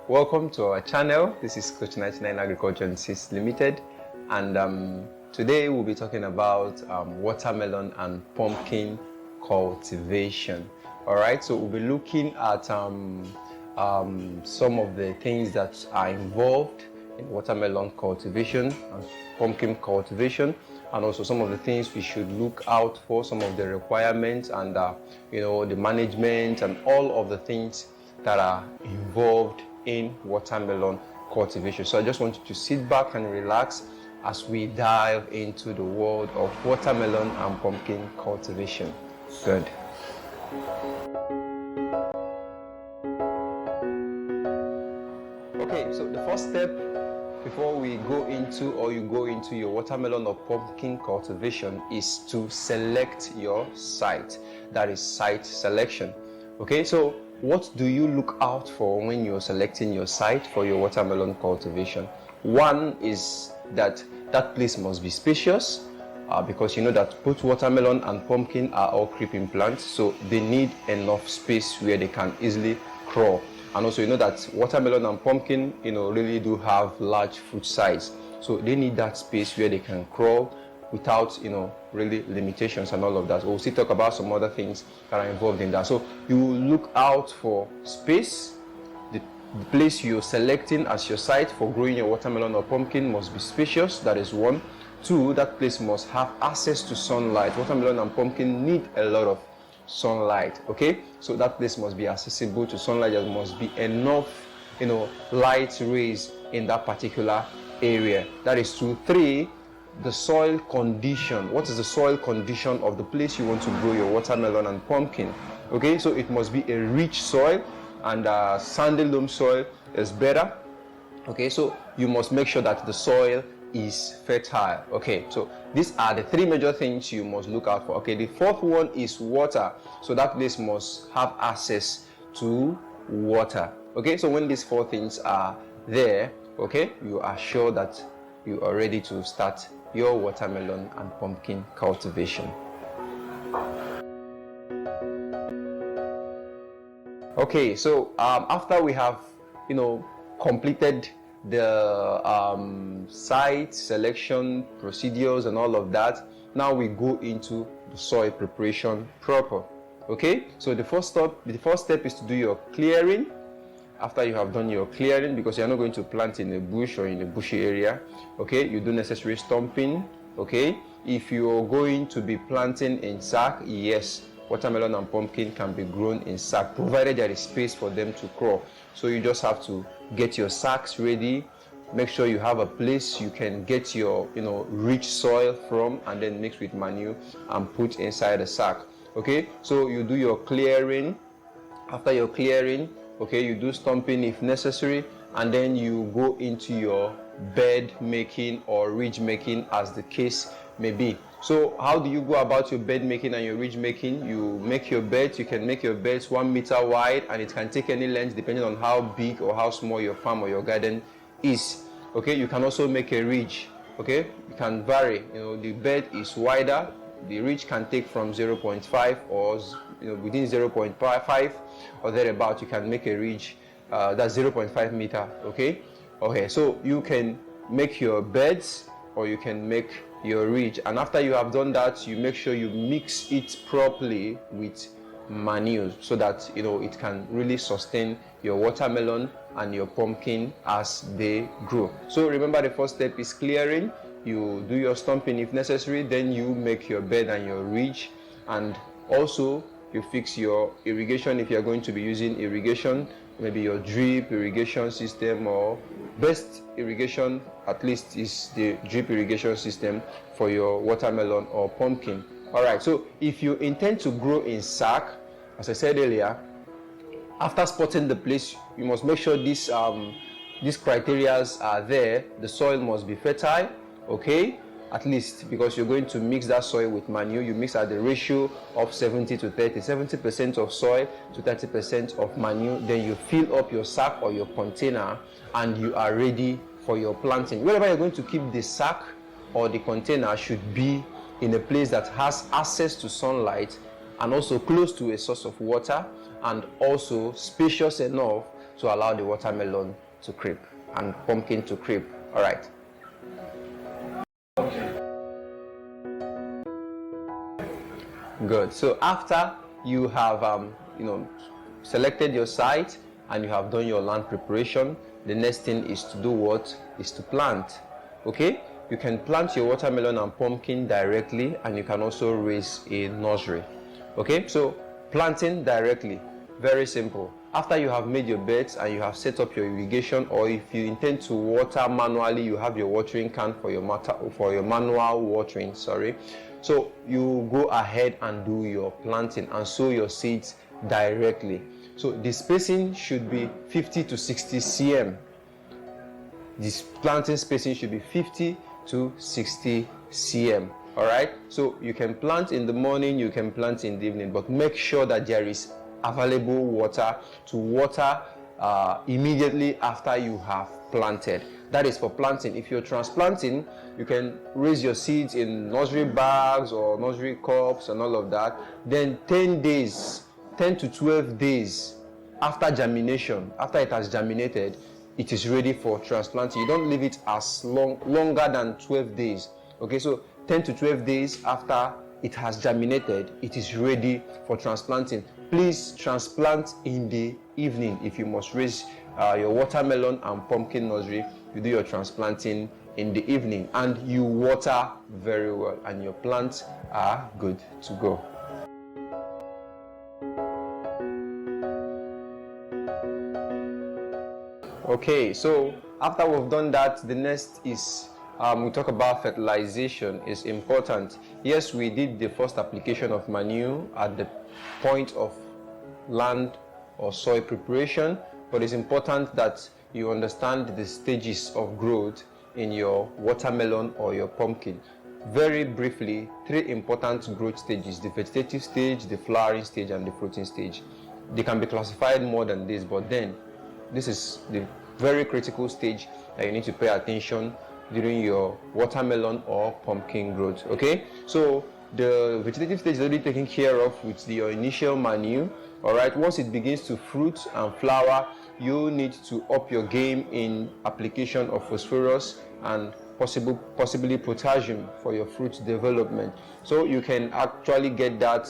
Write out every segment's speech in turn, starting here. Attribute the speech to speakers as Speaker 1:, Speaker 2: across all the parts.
Speaker 1: Welcome to our channel. This is Coach 99 Agriculture and Seeds Limited, and today we'll be talking about watermelon and pumpkin cultivation. All right, so we'll be looking at some of the things that are involved in watermelon cultivation and pumpkin cultivation, and also some of the things we should look out for, some of the requirements, and the management and all of the things that are involved in watermelon cultivation. So I just want you to sit back and relax as we dive into the world of watermelon and pumpkin cultivation. Good. Okay, so the first step before we go into, or you go into your watermelon or pumpkin cultivation, is to select your site. That is site selection. Okay, so what do you look out for when you're selecting your site for your watermelon cultivation? One is that place must be spacious, because you know that both watermelon and pumpkin are all creeping plants, so they need enough space where they can easily crawl. And also you know that watermelon and pumpkin really do have large fruit size, so they need that space where they can crawl without really limitations and all of that. We'll still talk about some other things that are involved in that. So you look out for space. The place you're selecting as your site for growing your watermelon or pumpkin must be spacious. That is one. Two, that place must have access to sunlight. Watermelon and pumpkin need a lot of sunlight. Okay, so that place must be accessible to sunlight. There must be enough light rays in that particular area. That is two. Three, the soil condition. What is the soil condition of the place you want to grow your watermelon and pumpkin? Okay, so it must be a rich soil, and sandy loam soil is better. Okay, so you must make sure that the soil is fertile. Okay, so these are the three major things you must look out for. Okay, the fourth one is water. So that place must have access to water. Okay, so when these four things are there, okay, you are sure that you are ready to start your watermelon and pumpkin cultivation. Okay, so after we have completed the site selection procedures and all of that, now we go into the soil preparation proper. Okay, so the first step is to do your clearing. After you have done your clearing, because you're not going to plant in a bush or in a bushy area, okay, you do necessary stumping. Okay, if you're going to be planting in sack, yes, watermelon and pumpkin can be grown in sack, provided there is space for them to crawl. So you just have to get your sacks ready. Make sure you have a place you can get your rich soil from, and then mix with manure and put inside the sack. Okay, so you do your clearing. After your clearing, okay, you do stumping if necessary, and then you go into your bed making or ridge making, as the case may be. So how do you go about your bed making and your ridge making? You make your beds. You can make your beds 1 meter wide, and it can take any length depending on how big or how small your farm or your garden is. Okay, you can also make a ridge. Okay, you can vary. The bed is wider, the ridge can take from 0.5 or within 0.5 or thereabout. You can make a ridge that's 0.5 meter. Okay, so you can make your beds or you can make your ridge, and after you have done that, you make sure you mix it properly with manure so that it can really sustain your watermelon and your pumpkin as they grow. So remember, the first step is clearing. You do your stumping if necessary, then you make your bed and your ridge, and also you fix your irrigation if you are going to be using irrigation, maybe your drip irrigation system, or best irrigation at least is the drip irrigation system for your watermelon or pumpkin. All right, so if you intend to grow in sack, as I said earlier, after spotting the place, you must make sure these criteria are there. The soil must be fertile, okay, at least, because you're going to mix that soil with manure. You mix at the ratio of 70 to 30, 70% of soil to 30% of manure. Then you fill up your sack or your container, and you are ready for your planting. Wherever you're going to keep the sack or the container should be in a place that has access to sunlight, and also close to a source of water, and also spacious enough to allow the watermelon to creep and pumpkin to creep. All right. Good. So after you have selected your site and you have done your land preparation, the next thing is to do what? Is to plant. Okay? You can plant your watermelon and pumpkin directly, and you can also raise a nursery. Okay? So planting directly, very simple. After you have made your beds and you have set up your irrigation, or if you intend to water manually, you have your watering can for your manual watering, so you go ahead and do your planting and sow your seeds directly. So the spacing should be 50 to 60 cm. This planting spacing should be 50 to 60 cm. All right, so you can plant in the morning, you can plant in the evening, but make sure that there is available water to water immediately after you have planted. That is for planting. If you're transplanting, you can raise your seeds in nursery bags or nursery cups and all of that. Then 10 to 12 days after germination, after it has germinated, it is ready for transplanting. You don't leave it as longer than 12 days. Okay, so 10 to 12 days after it has germinated, it is ready for transplanting. Please transplant in the evening. If you must raise your watermelon and pumpkin nursery, you do your transplanting in the evening, and you water very well, and your plants are good to go. Okay, so after we've done that, the next is we talk about fertilization. Is important. Yes, we did the first application of manure at the point of land or soil preparation, but it's important that you understand the stages of growth in your watermelon or your pumpkin. Very briefly, 3 important growth stages: the vegetative stage, the flowering stage, and the fruiting stage. They can be classified more than this, but then this is the very critical stage that you need to pay attention during your watermelon or pumpkin growth. Okay, so the vegetative stage is already taken care of with your initial manure. All right, once it begins to fruit and flower, you need to up your game in application of phosphorus and possibly potassium for your fruit development. So you can actually get that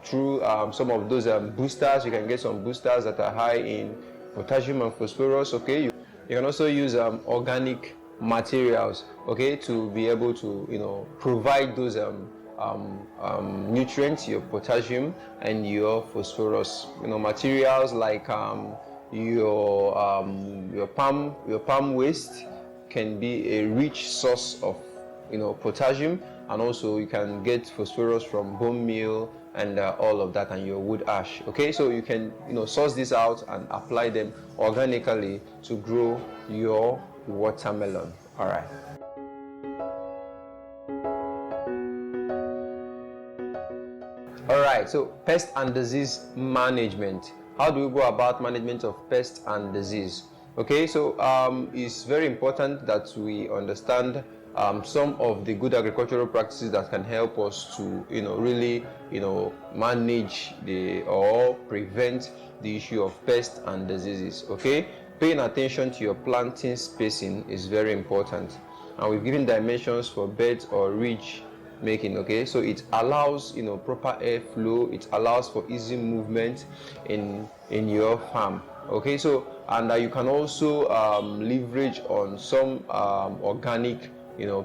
Speaker 1: through some of those boosters. You can get some boosters that are high in potassium and phosphorus. Okay, you can also use organic materials, okay, to be able to provide those nutrients, your potassium and your phosphorus. Materials like your palm waste can be a rich source of potassium, and also you can get phosphorus from bone meal and all of that, and your wood ash. Okay, so you can source this out and apply them organically to grow your watermelon. All right. All right, so pest and disease management. How do we go about management of pest and disease? Okay, so it's very important that we understand some of the good agricultural practices that can help us to really manage or prevent the issue of pests and diseases. Okay, paying attention to your planting spacing is very important, and we've given dimensions for beds or ridge making. Okay, so it allows proper airflow, it allows for easy movement in your farm. Okay, so and you can also leverage on some organic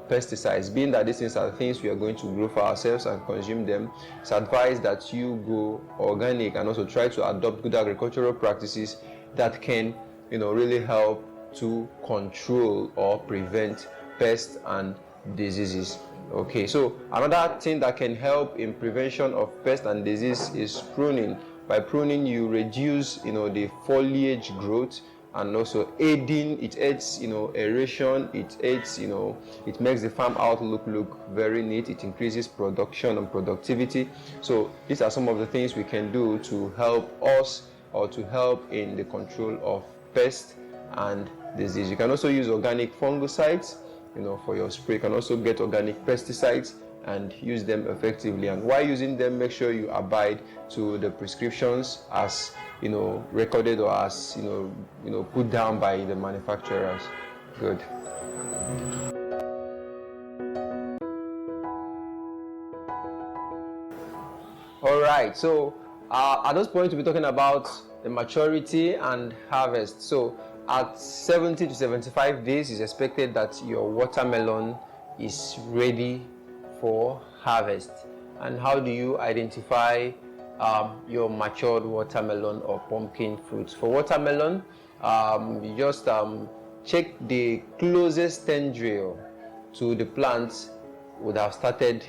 Speaker 1: pesticides. Being that these things are things we are going to grow for ourselves and consume them, it's advised that you go organic and also try to adopt good agricultural practices that can really help to control or prevent pests and diseases. Okay, so another thing that can help in prevention of pest and disease is pruning. By pruning, you reduce the foliage growth, and also it aids aeration, it aids it makes the farm outlook look very neat, it increases production and productivity. So these are some of the things we can do to help us, or to help in the control of pest and disease. You can also use organic fungicides for your spray. You can also get organic pesticides and use them effectively. And while using them, make sure you abide to the prescriptions as recorded or as put down by the manufacturers. Good. All right, so at this point we'll be talking about the maturity and harvest. So at 70 to 75 days, it's expected that your watermelon is ready for harvest. And how do you identify your matured watermelon or pumpkin fruits? For watermelon, you just check the closest tendril to the plant would have started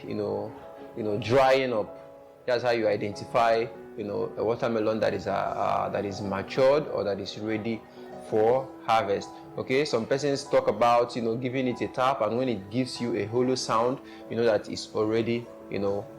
Speaker 1: drying up. That's how you identify a watermelon that is matured or that is ready for harvest. Okay, some persons talk about giving it a tap, and when it gives you a hollow sound, that is already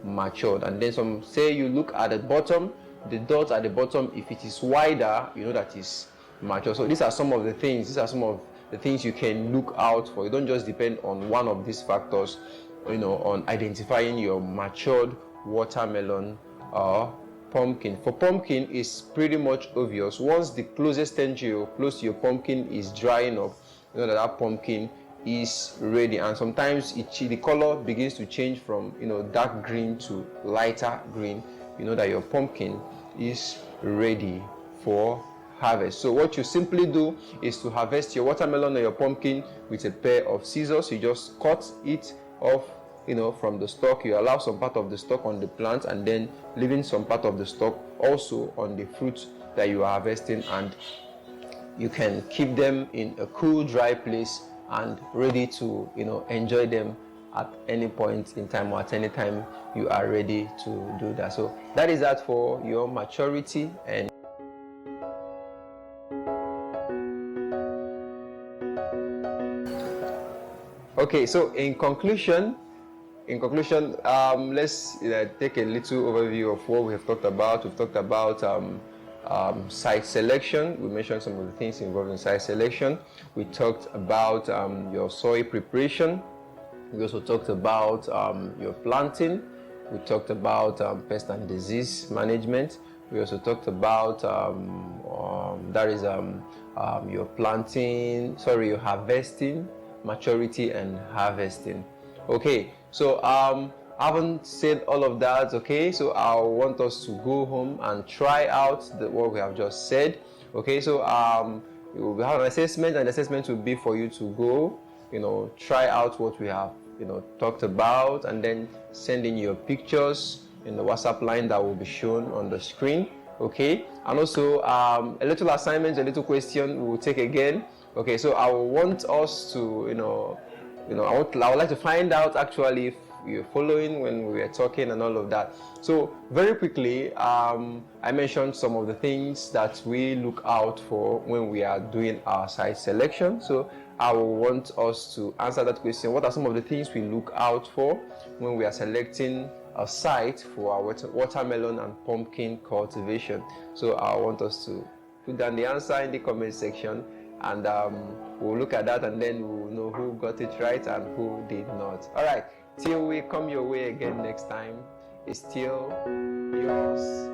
Speaker 1: matured. And then some say you look at the bottom, the dots at the bottom, if it is wider, that is mature. So these are some of the things you can look out for. You don't just depend on one of these factors on identifying your matured watermelon or pumpkin. For pumpkin, it's pretty much obvious. Once the closest tendril close to your pumpkin is drying up, that pumpkin is ready. And sometimes the color begins to change from dark green to lighter green. That your pumpkin is ready for harvest. So what you simply do is to harvest your watermelon or your pumpkin with a pair of scissors. You just cut it off from the stalk. You allow some part of the stalk on the plant, and then leaving some part of the stalk also on the fruit that you are harvesting, and you can keep them in a cool, dry place and ready to enjoy them at any point in time or at any time you are ready to do that. So that is that for your maturity. And okay, so in conclusion, let's take a little overview of what we have talked about. We've talked about site selection. We mentioned some of the things involved in site selection. We talked about your soil preparation. We also talked about your planting. We talked about pest and disease management. We also talked about your harvesting, maturity, and harvesting. Okay, so I haven't said all of that. Okay, so I want us to go home and try out what we have just said. Okay, so we have an assessment, and the assessment will be for you to go try out what we have talked about, and then send in your pictures in the WhatsApp line that will be shown on the screen. Okay, and also a little assignment, a little question we will take again. Okay, so I want us to I would like to find out actually if you're following when we were talking and all of that. So very quickly, I mentioned some of the things that we look out for when we are doing our site selection. So I will want us to answer that question. What are some of the things we look out for when we are selecting a site for our watermelon and pumpkin cultivation? So I want us to put down the answer in the comment section, and we'll look at that, and then we'll know who got it right and who did not. All right, till we come your way again next time, it's still yours.